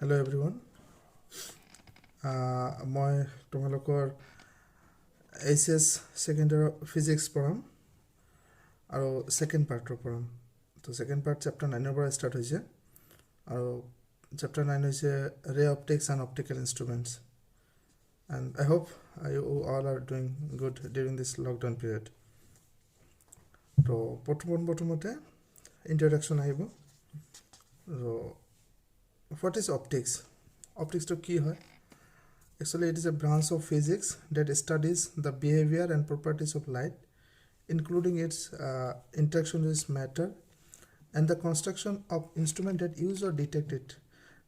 Hello everyone. মই তোমালোকৰ HS second year physics পঢ়াম আৰু second part পঢ়াম তো second part chapter 9 পৰা start হৈছে আৰু chapter 9 হৈছে ray optics and optical instruments, and I hope you all are doing good during this lockdown period. তো প্ৰথমতে introduction আহিব. So what is optics? Optics to key hai. Actually, it is a branch of physics that studies the behavior and properties of light, including its interaction with matter and the construction of instruments that use or detect it.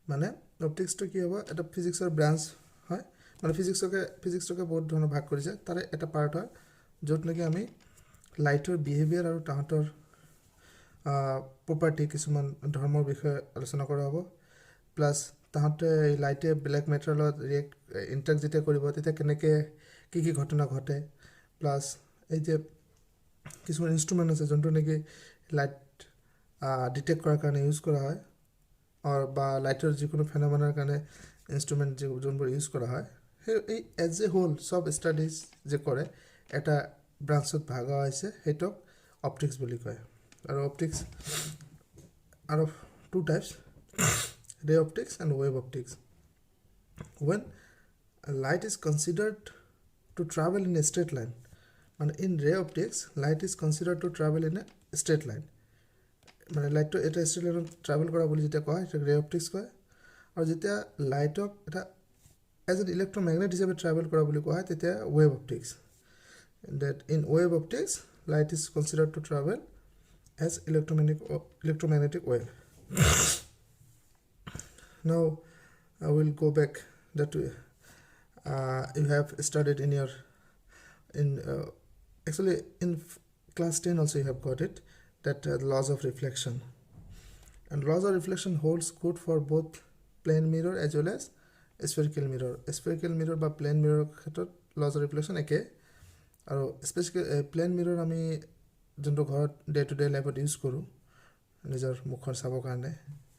Mane optics to key hoba eta physics or branch hai. Mane physics ke bahut dhoroner bhag korise. Tare eta part hai jot naki ami light or behavior aru tahator property কিছুমান ধৰ্মৰ বিষয়ে আলোচনা কৰা হ'ব, plus তাহাঁতে লাইটে black মেটাৰৰ লগত interact যেতিয়া কৰিব তেতিয়া কেনেকৈ কি ঘটনা ঘটে, প্লাছ এই যে কিছুমান ইনষ্ট্ৰুমেণ্ট আছে যোনটো নেকি লাইট ডিটেক্ট কৰাৰ কাৰণে ইউজ কৰা হয় বা লাইটৰ যিকোনো ফেন'মেনাৰ কাৰণে ইনষ্ট্ৰুমেণ্ট যোনবোৰ ইউজ কৰা হয়, সেই এই এজ এ হোল চব ষ্টাডিজ যে কৰে এটা ব্ৰাঞ্চত ভাগা হৈছে, সেইটোক অপটিক্স বুলি কয়. আৰু optics are of two types, ray optics and wave optics. When light is considered to travel in a straight line, and in ray optics light is considered to travel in a straight line. মানে লাইটটো এটা straight line travel কৰা বুলি যেতিয়া কয় সেইটো ray optics কয়, আৰু যেতিয়া লাইটক এটা as an electromagnet হিচাপে travel কৰা বুলি কোৱা হয় তেতিয়া wave optics. That in wave optics light is considered to travel as electromagnetic wave. Now I will go back that you have studied in your actually in class 10 also you have got it, that laws of reflection, and laws of reflection holds good for both plane mirror as well as spherical mirror বা plane mirror ক্ষেত্ৰত laws of reflection একে. আৰু specific plane mirror আমি যোনটো ঘৰত day to day লাইফত use কৰোঁ নিজৰ মুখৰ চাবৰ কাৰণে,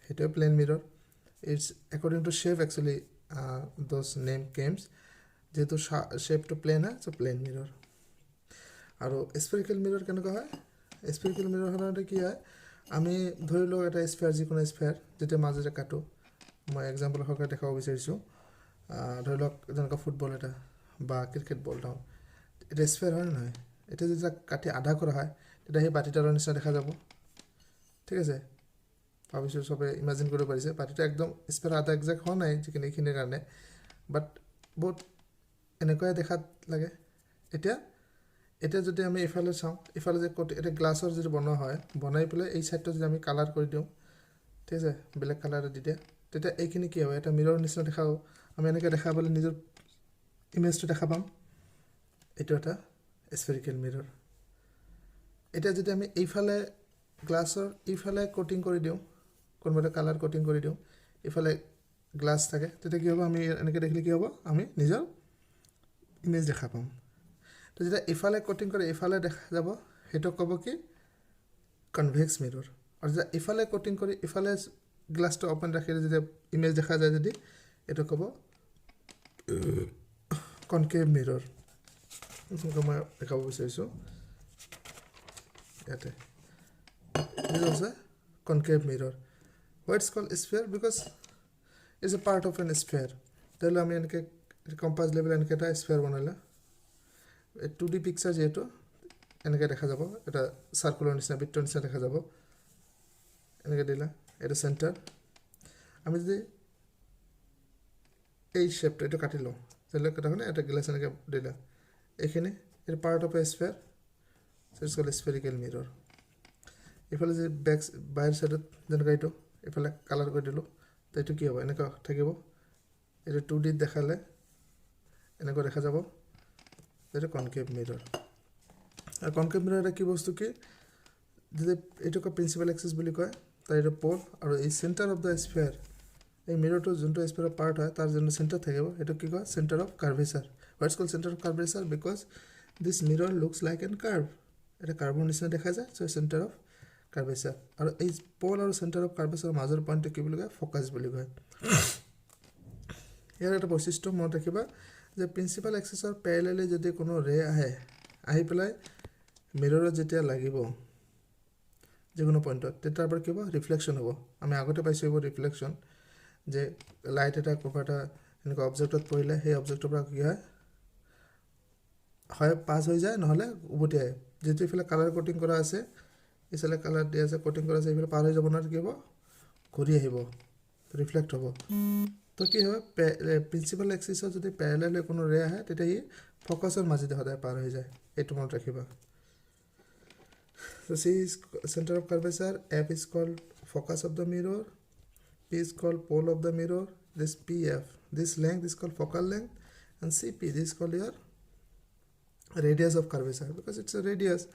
সেইটোৱে plane mirror. It's according to shape actually those name comes, যিহেতু শ্বেপটো প্লেন হয় চ' প্লেন মিৰৰ. আৰু স্পেৰিকেল মিৰৰ কেনেকুৱা হয়? স্পেৰিকেল মিৰৰ সাধাৰণতে কি হয়, আমি ধৰি লওক এটা স্ফেয়াৰ, যিকোনো স্ফেয়াৰ যেতিয়া মাজতে কাটো, মই এক্সাম্পল সহকাৰে দেখাব বিচাৰিছোঁ. ধৰি লওক যেনেকুৱা ফুটবল এটা বা ক্ৰিকেট বল ডাউন, এটা স্ফেয়াৰ হয় নে নহয়? এতিয়া যেতিয়া কাটি আধা কৰা হয় তেতিয়া সেই বাতিটাৰ নিচিনা দেখা যাব. ঠিক আছে, ভাবিছোঁ চবে ইমাজিন কৰিব পাৰিছে. বাতিটা একদম স্পেয়াৰ আধা একজেক্ট হোৱা নাই যিখিনি এইখিনিৰ কাৰণে, বাট বহুত এনেকুৱাই দেখাত লাগে. এতিয়া যদি আমি এইফালে চাওঁ, ইফালে যে এতিয়া গ্লাছৰ যিটো বনোৱা হয়, বনাই পেলাই এই ছাইডটো যদি আমি কালাৰ কৰি দিওঁ, ঠিক আছে, বেলেগ কালাৰ দি দিয়ে, তেতিয়া এইখিনি কি হয়, এটা মিৰৰ নিচিনা দেখাব. আমি এনেকৈ দেখা পালে নিজৰ ইমেজটো দেখা পাম. এইটো এটা স্ফেৰিকেল মিৰৰ. এতিয়া যদি আমি এইফালে গ্লাছৰ এইফালে কোটিং কৰি দিওঁ, কোনোবা এটা কালাৰ কোটিং কৰি দিওঁ, এইফালে গ্লাছ থাকে, তেতিয়া কি হ'ব, আমি এনেকৈ দেখিলে কি হ'ব, আমি নিজৰ ইমেজ দেখা পাম. তো যেতিয়া এইফালে কোটিং কৰি এইফালে দেখা যাব, সেইটোক ক'ব কি, কনভেক্স মিৰৰ. আৰু যেতিয়া এইফালে কোটিং কৰি এইফালে গ্লাছটো অ'পেন ৰাখিলে যেতিয়া ইমেজ দেখা যায়, যদি এইটো ক'ব কনকেভ মিৰৰ. মই দেখাব বিচাৰিছোঁ ইয়াতে, this is a concave mirror. Why it's called sphere? Because it's a part of an sphere. তাহলে আমি এনেকৈ কম্পাছ লেভেল এনেকৈ এটা স্ফেয়াৰ বনালে 2D পিকচাৰ যিহেতু এনেকৈ দেখা যাব, এটা চাৰ্কুলৰ নিচিনা বৃত্তৰ নিচিনা দেখা যাব. এনেকৈ দিলা, এইটো চেণ্টাৰ. আমি যদি এই শ্বেপটো এইটো কাটি লওঁ, তেতিয়াহ'লে কথাখনে এটা গ্লাছ এনেকৈ দিলা, এইখিনি এইটো part of a sphere, it's called spherical mirror. এইফালে যে বাহিৰ ছাইডত যেনেকৈ এইটো এইফালে কালাৰ কৰি দিলোঁ, তো এইটো কি হ'ব, এনেকুৱা থাকিব. এইটো 2D দেখালে এনেকুৱা দেখা যাব, এইটো কনকেভ মিৰৰ. আৰু কনকেভ মিৰৰ এটা কি বস্তু, কি যদি এইটোক প্ৰিন্সিপাল এক্সিছ বুলি কয়, তাৰ এইটো প'ল, আৰু এই চেণ্টাৰ অফ দ্য স্ফেয়াৰ, এই মিৰৰটো যোনটো স্ফেয়াৰৰ পাৰ্ট হয় তাৰ যোনটো চেণ্টাৰ থাকিব, সেইটো কি কয়, centre of curvature. What's called centre of curvature? Because this mirror looks like an curve, এটা কাৰ্ভৰ নিচিনা দেখা যায়, চ' চেণ্টাৰ অফ কাৰ্ভেচাৰ. আৰু এই প'ল আৰু চেণ্টাৰ অফ কাৰ্ভেচাৰৰ মাজৰ পইণ্টটো কি বুলি কয়, ফ'কাছ বুলি কয়. ইয়াৰ এটা বৈশিষ্ট্য মনত ৰাখিবা যে প্ৰিন্সিপাল এক্সিছৰ প্যাৰেলেলি যদি কোনো ৰে আহি পেলাই মিৰৰত যেতিয়া লাগিব যিকোনো পইণ্টত তেতিয়াৰ পৰা কিবা ৰিফ্লেকশ্যন হ'ব আমি আগতে পাইছোঁ এইবোৰ ৰিফ্লেকশ্যন যে লাইট এটা ক'ৰবাত এটা এনেকুৱা অবজেক্টত পৰিলে সেই অবজেক্টৰ পৰা কি হয় পাছ হৈ যায় নহ'লে উভতি আহে যিটো এইফালে কালাৰ কোটিং কৰা আছে এইফালে কালাৰ দিয়া আছে কোটিং কৰা আছে এইফালে পাৰ হৈ যাব নোৱাৰে কি হ'ব ঘূৰি আহিব ৰিফ্লেক্ট হ'ব তো কি হয় প্ৰিন্সিপাল এক্সিছৰ যদি প্যাৰেলেল কোনো ৰে আহে তেতিয়া ই ফ'কাছৰ মাজেদি সদায় পাৰ হৈ যায় এইটো মনত ৰাখিবা So C is center of curvature, F is called focus of the mirror, P is called pole of the mirror, this PF, this length is called focal length, and CP, this is called your radius of curvature because it's a radius.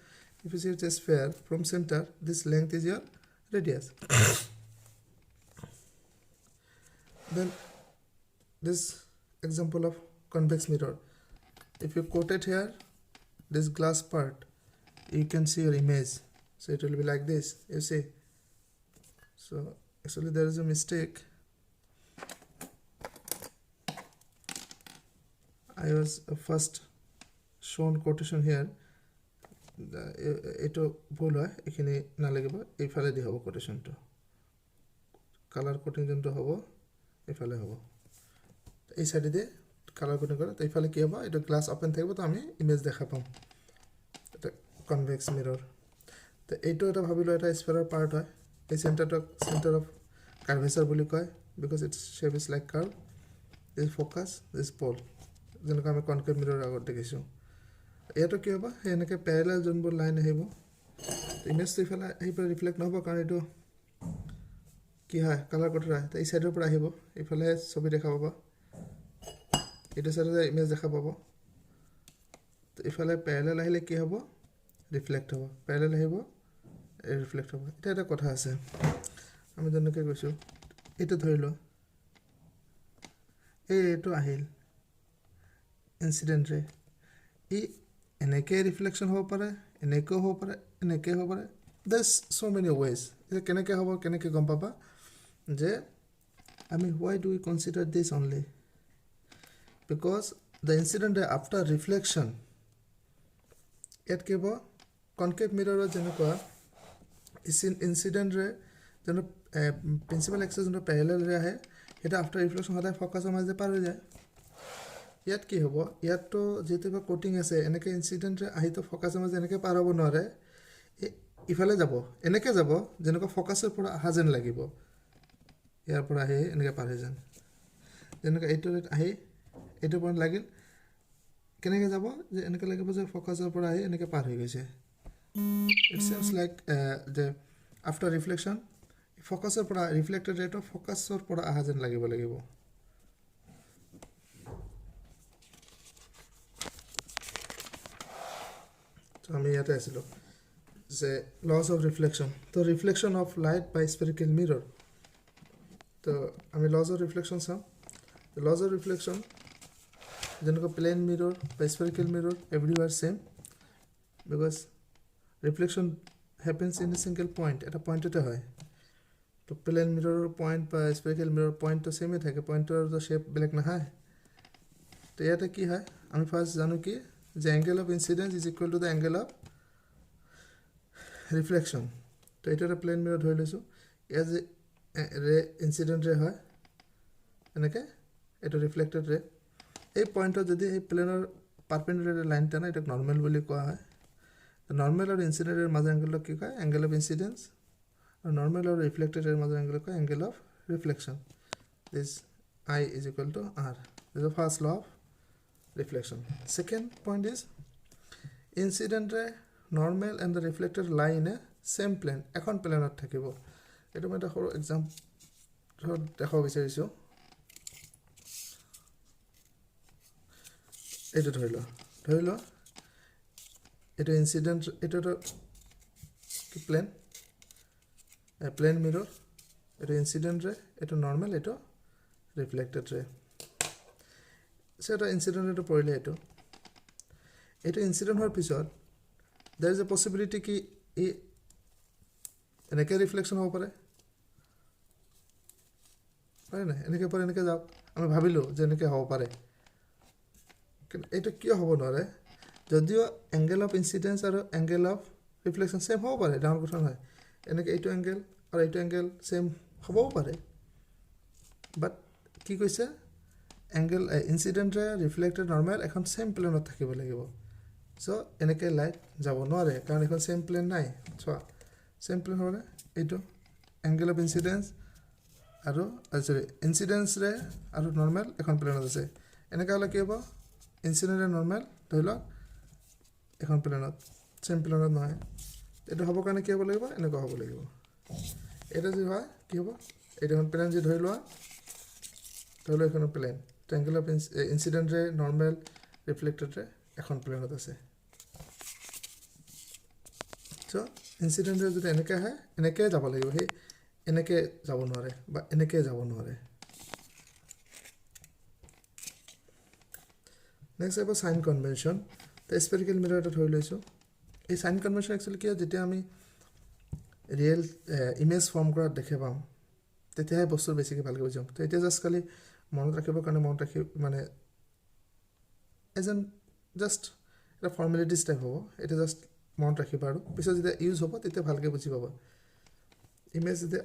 If you see it's a sphere from center, this length is your radius. Then this example of convex mirror. If you quote it here, this glass part, you can see your image. So it will be like this, you see. So actually there is a mistake. I was first shown quotation here. Eto bhul hoy ekhini na lagibo ei phale di hobo quotation to color coding jonto hobo ei phale hobo ei side de color coding kore to ei phale ki hobo eto glass open thakbo to ami image dekha pam eta convex mirror তো এইটো এটা ভাবিলো এটা স্ফেয়াৰৰ part হয় এই center of curvature বুলি কয় because its shape is like curve this focus this pole যেনেকৈ আমি কনকেভ মিৰৰৰ আগত দেখিছোঁ ইয়াতো কি হ'ব এনেকৈ প্যাৰেলেল যোনবোৰ লাইন আহিব ইমেজটো ইফালে আহি পেলাই ৰিফ্লেক্ট নহ'ব কাৰণ এইটো কি হয় কালাৰ কোটেড হয় তো এই চাইডৰ পৰা আহিব ইফালে ছবি দেখা পাব এইটো চাইডে ইমেজ দেখা পাব তো ইফালে প্যাৰেলেল আহিলে কি হ'ব ৰিফ্লেক্ট হ'ব প্যাৰেলেল আহিব ৰিফ্লেক্ট হ'ব এটা এটা কথা আছে আমি যেনেকৈ কৈছোঁ এইটো ধৰি লওঁ এইটো আহিল ইনসিডেন্ট ৰে ই এনেকৈ ৰিফ্লেকশ্যন হ'ব পাৰে এনেকৈ হ'ব পাৰে এনেকৈ হ'ব পাৰে there's so many ways এটা কেনেকৈ হ'ব কেনেকৈ গম পাবা যে আমি why do we consider this only because the incident ray after reflection ইয়াত কি হ'ব কনকেভ মিৰৰৰ যেনেকুৱা ইনসিডেন্ট ৰে যেন প্ৰিন্সিপাল এক্সিছ যোনটো প্যাৰেলেল ৰে আহে এটা আফটাৰ ৰিফ্লেকশ্যন সদায় ফ'কাছৰ মাজে পাৰ হৈ যায় ইয়াত কি হ'ব ইয়াততো যেতিয়াবা কোটিং আছে এনেকৈ ইনসিডেন্ট ৰে আহিতো ফ'কাছৰ মাজে এনেকৈ পাৰ হ'ব নোৱাৰে ইফালে যাব এনেকৈ যাব যেনেকৈ ফ'কাছৰ পৰা অহা যেন লাগিব ইয়াৰ পৰা আহি এনেকৈ পাৰ হৈ যান যেনেকৈ এইটো আহি এইটো পইণ্ট লাগিল কেনেকৈ যাব যে এনেকৈ লাগিব যে ফ'কাছৰ পৰা আহি এনেকৈ পাৰ হৈ গৈছে it seems like the after reflection ফ'কাছৰ পৰা ৰিফ্লেক্টেড ৰেটো ফ'কাছৰ পৰা অহা যেন লাগিব তো আমি ইয়াতে আছিলোঁ যে লছ অফ ৰিফ্লেকশ্যন তো reflection of light by spherical mirror তো আমি লছ অফ ৰিফ্লেকশ্যন চাম লছ অফ ৰিফ্লেকশ্যন যেনেকৈ প্লেন মিৰৰ বা spherical mirror everywhere same because reflection happens in a single point এটা পইণ্টতে হয় তো প্লেন মিৰৰৰ পইণ্ট বা স্পেৰিকেল মিৰৰৰ পইণ্টটো ছেমেই থাকে পইণ্টৰ শ্বেপ বেলেগ নাহে তো ইয়াতে কি হয় আমি ফাৰ্ষ্ট জানো কি যে angle of incidence is equal to the angle of reflection তো এইটো এটা প্লেন মিৰৰ ধৰি লৈছোঁ ইয়াত যে ৰে ইনসিডেন্ট ৰে হয় এনেকৈ এইটো ৰিফ্লেক্টেড ৰে এই পইণ্টত যদি এই প্লেনৰ পাৰপেণ্ডিকুলাৰ লাইন টানা এটাক নৰ্মেল বুলি কোৱা হয় নৰ্মেল আৰু ইনসিডেন্ট ৰেৰ মাজৰ এংগেলক কি কয় এংগেল অফ ইনসিডেন্স আৰু নৰ্মেল আৰু ৰিফ্লেক্টেড ৰেৰ মাজৰ এংগেলক কয় angle of reflection this I is equal to R. This is the first law of reflection. Second point is incident ray normal and the reflected lie in a same plane এখন প্লেনত থাকিব এটো মই এটা সৰু example দেখাব বিচাৰিছোঁ এইটো ধৰি লওঁ এইটো ইনসিডেন্ট এইটো কি প্লেন মিৰৰ এইটো ইনসিডেন্ট ৰে এইটো নৰ্মেল এইটো ৰিফ্লেক্টেড ৰে সো এটা ইনসিডেন্ট ৰেটো পৰিলে এইটো ইনসিডেন্ট হোৱাৰ পিছত there is a possibility কি ই এনেকৈ ৰিফ্লেকশ্যন হ'ব পাৰে হয় নাই এনেকৈ পৰা এনেকৈ যাওক আমি ভাবিলোঁ যে এনেকৈ হ'ব পাৰে কিন্তু এইটো কিয় হ'ব নোৱাৰে যদিও এংগেল অফ ইনচিডেঞ্চ আৰু এংগেল অফ ৰিফ্লেকশ্যন ছেম হ'ব পাৰে ডাঙৰ কথা নহয় এনেকৈ এইটো এংগেল আৰু এইটো এংগেল ছেম হ'বও পাৰে বাট কি কৈছে এংগেল ইনচিডেণ্টে ৰিফ্লেক্টেড নৰ্মেল এখন ছেম প্লেনত থাকিব লাগিব চ' এনেকৈ লাইট যাব নোৱাৰে কাৰণ এখন ছেম প্লেন নাই চোৱা ছেম প্লেন হ'লে এইটো এংগেল অফ ইনচিডেঞ্চ আৰু চৰি ইনচিডেঞ্চৰে আৰু নৰ্মেল এখন প্লেনত আছে এনেকৈ হ'লে কি হ'ব ইনচিডেণ্টে নৰ্মেল ধৰি লওক এখন প্লেনত ছেম প্লেনত নহয় এইটো হ'বৰ কাৰণে কি হ'ব লাগিব এনেকুৱা হ'ব লাগিব এইটো যদি হয় কি হ'ব এইটো এখন প্লেন যদি ধৰি লোৱা এখন প্লেন এংগেল অফ ইনচিডেণ্টে নৰ্মেল ৰিফ্লেক্টেডে এখন প্লেনত আছে চ' ইনচিডেণ্টে যদি এনেকৈ আহে এনেকৈ যাব লাগিব সেই এনেকৈ যাব নোৱাৰে বা এনেকৈ যাব নোৱাৰে নেক্সট আহিব চাইন কনভেনশ্যন তো স্পেৰিকেল মিৰৰ এটা ধৰি লৈছোঁ এই চাইন কনভেনশ্যন একচুৱেলি কি হয় যেতিয়া আমি ৰিয়েল ইমেজ ফৰ্ম কৰাত দেখে পাম তেতিয়াহে বস্তু বেছিকৈ ভালকৈ বুজি পাম তো এতিয়া জাষ্ট খালি মনত ৰাখিবৰ কাৰণে মনত ৰাখি মানে জাষ্ট এটা ফৰ্মেলিটিজ টাইপ হ'ব এতিয়া জাষ্ট মনত ৰাখিবা আৰু পিছত যেতিয়া ইউজ হ'ব তেতিয়া ভালকৈ বুজি পাবা ইমেজ যেতিয়া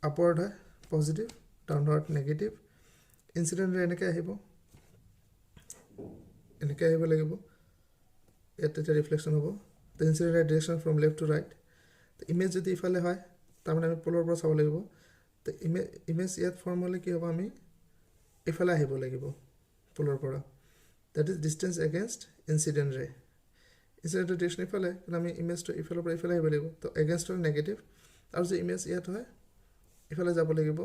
আপৱাৰ্ড হয় পজিটিভ ডাউনৱাৰ্ড নেগেটিভ ইনচিডেণ্টে এনেকৈ আহিব এনেকৈ আহিব লাগিব ইয়াত তেতিয়া ৰিফ্লেকশ্যন হ'ব তো ইনচিডেণ্টৰ direction from left to right তো ইমেজ যদি ইফালে হয় তাৰমানে আমি পলৰ পৰা চাব লাগিব তো ইমেজ ইয়াত ফৰ্ম হ'লে কি হ'ব আমি ইফালে আহিব লাগিব পলৰ পৰা that is distance against incident ৰে ইনচিডেণ্টৰ ডিৰেকশ্যন ইফালে কিন্তু আমি ইমেজটো ইফালৰ পৰা ইফালে আহিব লাগিব তো এগেইনষ্ট হ'ল নেগেটিভ আৰু যে ইমেজ ইয়াত হয় ইফালে যাব লাগিব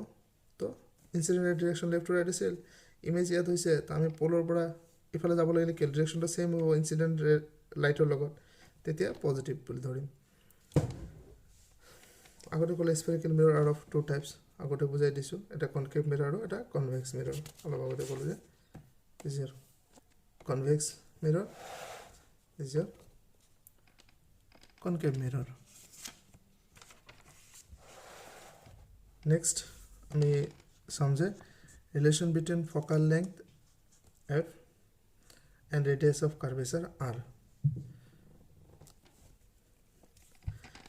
তো ইনচিডেণ্টৰ ডিৰেকশ্যন লেফ্ট টু ৰাইট আছিল ইমেজ ইয়াত হৈছে তো আমি পলৰ পৰা ইফালে যাব লাগিলে কি ডিৰেকশ্যনটো ছেইম হ'ব ইনচিডেণ্ট লাইটৰ লগত তেতিয়া পজিটিভ বুলি ধৰিম আগতে ক'লে spherical mirror out of two types আগতে বুজাই দিছোঁ এটা কনকেভ মিৰৰ আৰু এটা কনভেক্স মিৰৰ অলপ আগতে ক'লোঁ যে দিছ ইয়াৰ কনভেক্স মিৰৰ দিছ ইয়াৰ কনকেভ মিৰৰ নেক্সট আমি চাম যে relation between focal length F and radius of curvature r.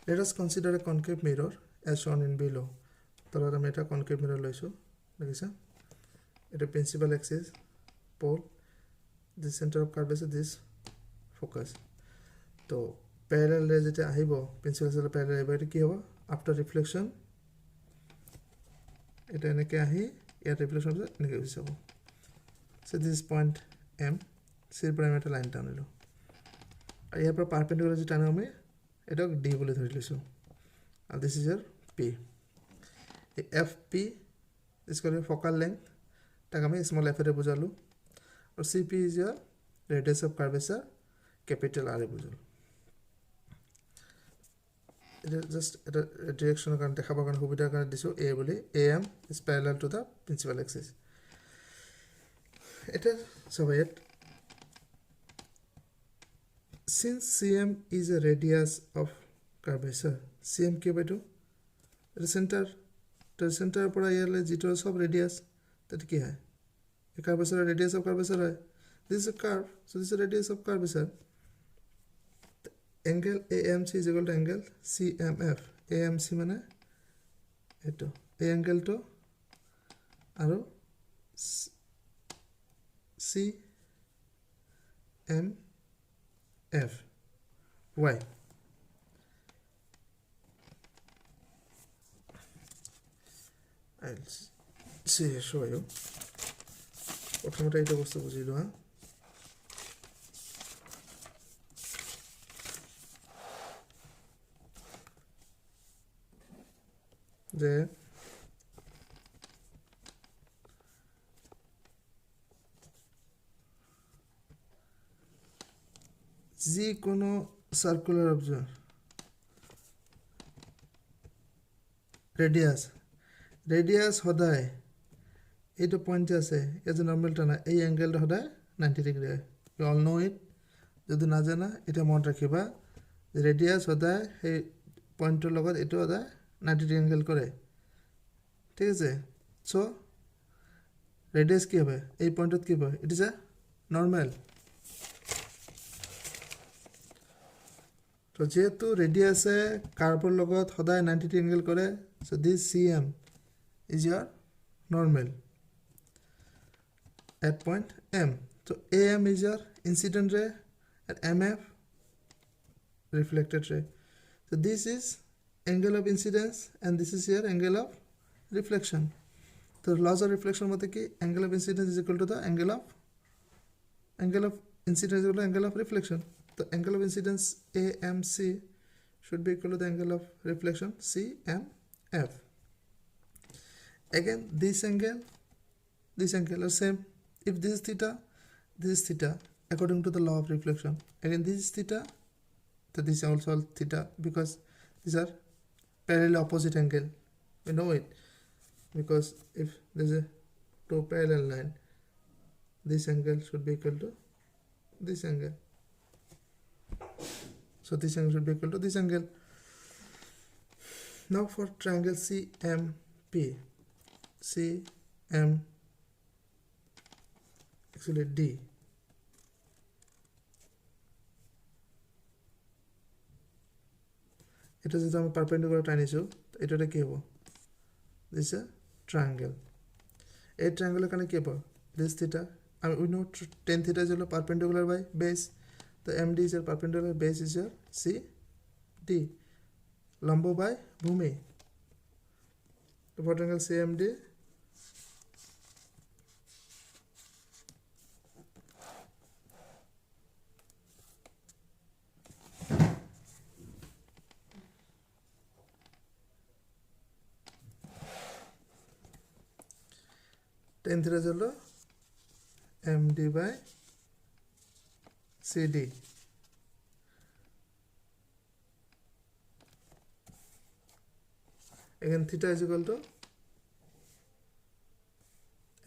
Let us consider a concave mirror as shown in below. তলত আমি এটা concave mirror লৈছোঁ দেখিছা এটা principal axis pole this center of curvature this focus তো parallel ৰে যেতিয়া আহিব principal axis parallel আহিব এটা কি হ'ব after reflection এটা এনেকৈ আহি ইয়াত reflection এনেকৈ গুচি যাব so this is point m চিৰ পৰা আমি এটা লাইন টানিলোঁ আৰু ইয়াৰ পৰা পাৰপেণ্ডিকুলাৰ যি টানো আমি এটাক ডি বুলি ধৰি লৈছোঁ আৰু দিছ ইজ ইয়াৰ পি এই F P is call focal length তাক আমি স্মল এফেৰে বুজালোঁ আৰু চি পি ইজ ইয়াৰ ৰেডিয়াছ অফ কাৰ্ভেচাৰ কেপিটেল আৰে বুজালোঁ এটা জাষ্ট এটা ডিৰেকশ্যনৰ কাৰণে দেখাবৰ কাৰণে সুবিধাৰ কাৰণে দিছোঁ এ বুলি A M is parallel to the principal axis এটা চাব ইয়াত since cm is a radius of curvature cm কি বাইটো এটা সেন্টাৰ তো সেন্টাৰ পৰা ইয়ালে যিটো সব ৰেডিয়াস তাতে কি হয় এই কাৰ্ভেচাৰ ৰেডিয়াস অফ কাৰ্ভেচাৰ হয় this is a curve so this is a radius of curvature angle amc is equal to angle cmf amc মানে এটো এই অ্যাঙ্গেলটো আৰু cm F Y I'll show you প্ৰথমতে এইটো বস্তু বুজি লোৱা যে যিকোনো সার্কুলার অবজেক্ট রেডিয়াস সদায় এইটো পয়েন্ট আছে এই যে নর্মালটা না এই অ্যাঙ্গেলটা সদায় 90 ডিগ্রি হয় ইউ অল নো ইট যদি না জানা এটা মনত রাখিবা রেডিয়াস সদায় সেই পয়েন্টৰ লগত এইটো সদায় 90 ডিগ্ৰি অ্যাঙ্গেল কৰে ঠিক আছে সো ৰেডিয়াছ কি হবে এই পইণ্টত কি হবে ইট ইজ এ নৰ্মেল তো যেহেতু ৰেডিয়াছে কাৰ্ভৰ লগত সদায় 90 এংগেল কৰে so this CM is your normal at point M. So AM is your incident ray and MF reflected ray. So this is angle of incidence and this is your angle of reflection. So laws of reflection mate ki angle of incidence is equal to the angle of incidence is equal to angle of reflection. The angle of incidence AMC should be equal to the angle of reflection CMF. Again this angle are same. If this is theta according to the law of reflection. Again this is theta, so this is also theta because these are parallel opposite angle. We know it because if there is a two parallel line, this angle should be equal to this angle. So this angle should be equal to this angle. Now for triangle CMP, actually D. এটা যদি আমি perpendicular টানিছো এটাতে কি হবে this a triangle এই ট্রায়াঙ্গেলের কারণে কি হবে দিস থিটা আমি উই নো tan থিটা is perpendicular by base the MD is your perpendicular base is your CD লম্ব by ভূমি the triangle CMD tan theta হলো MD by CD. Again theta is equal to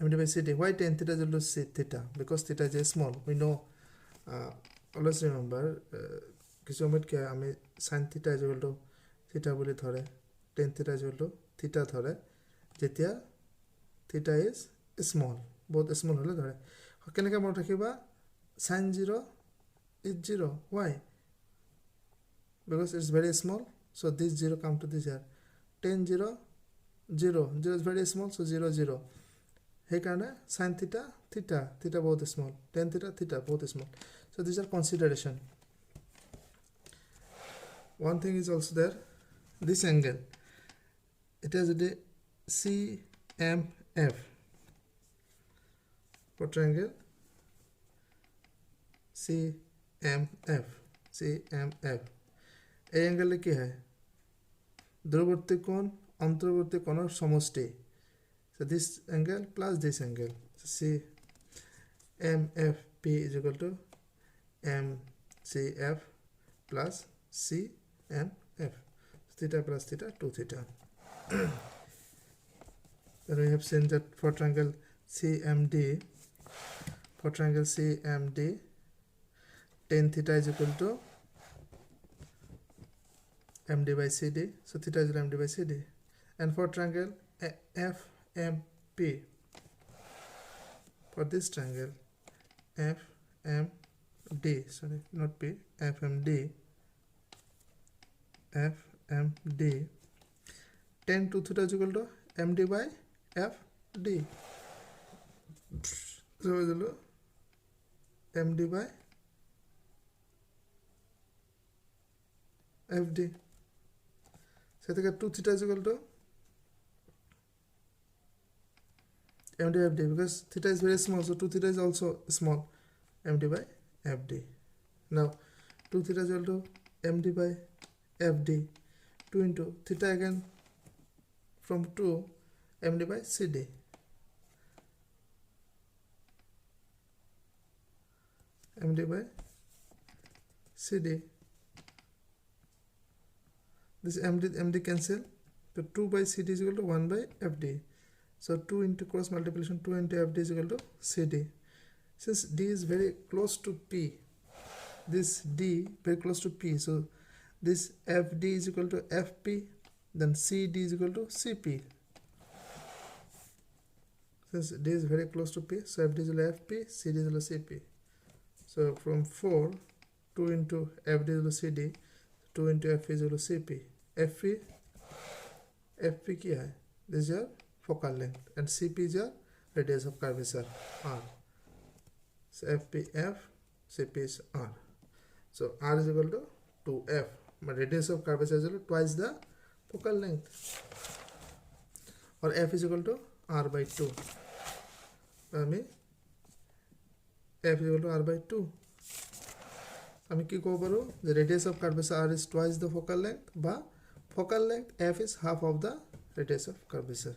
MD by CD. Why tan theta is equal to theta? Because theta is small. We know always remember কিছু সময়ত কি আমি sin theta is equal to theta বলি ধরে tan theta is equal to theta ধরে যেতিয়া theta is small both small হলে ধরে কেনেকৈ মনত ৰাখিবা sin 0 is 0 why because it's very small so this 0 come to this here tan 0 0 0 is very small so 0 0 সেইকাৰণে sin theta both small tan theta both small so these are consideration one thing is also there this angle it has the CMF for triangle CMF এই অ্যাঙ্গেলে কি হয় দূরবর্তী কোণ অন্তর্বর্তী কোণের সমষ্টি so this angle plus this angle so CMFP is equal to MCF plus CMF theta plus theta 2 theta then we have seen that for triangle CMD tan theta is equal to MD by CD so theta is equal to MD by CD and for triangle FMP for this triangle FMD sorry not P FMD tan 2 theta is equal to MD by FD so MD by FD so 2 theta is equal to MD by FD because theta is very small so 2 theta is also small MD by FD now 2 theta is equal to MD by FD 2 into theta again from 2 MD by CD MD by CD this MD cancel so 2 by CD is equal to 1 by FD so 2 into cross multiplication 2 into FD is equal to CD since D is very close to P this D very close to P so this FD is equal to FP then CD is equal to CP since D is very close to P, so FD is equal to FP, CD is equal to CP. So from 4, 2 into FD is equal to CD, 2 into FE is equal to CP. FP क्या है? This is your focal length and CP is your radius of curvature R. So FPF, CP is R. So R is equal to 2F. But radius of curvature is equal to twice the focal length. Or F is equal to R by 2. F is equal to R by 2. আমি কি করব পারো যে radius of curvature R is twice the focal length বা focal length F is half of the radius of curvature.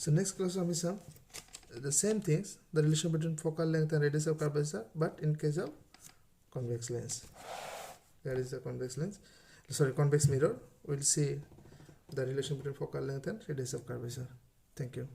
So next class আমি some the same things, the relation between focal length and radius of curvature, but in case of convex lens. There is a convex mirror. We'll see the relation between focal length and radius of curvature. Thank you.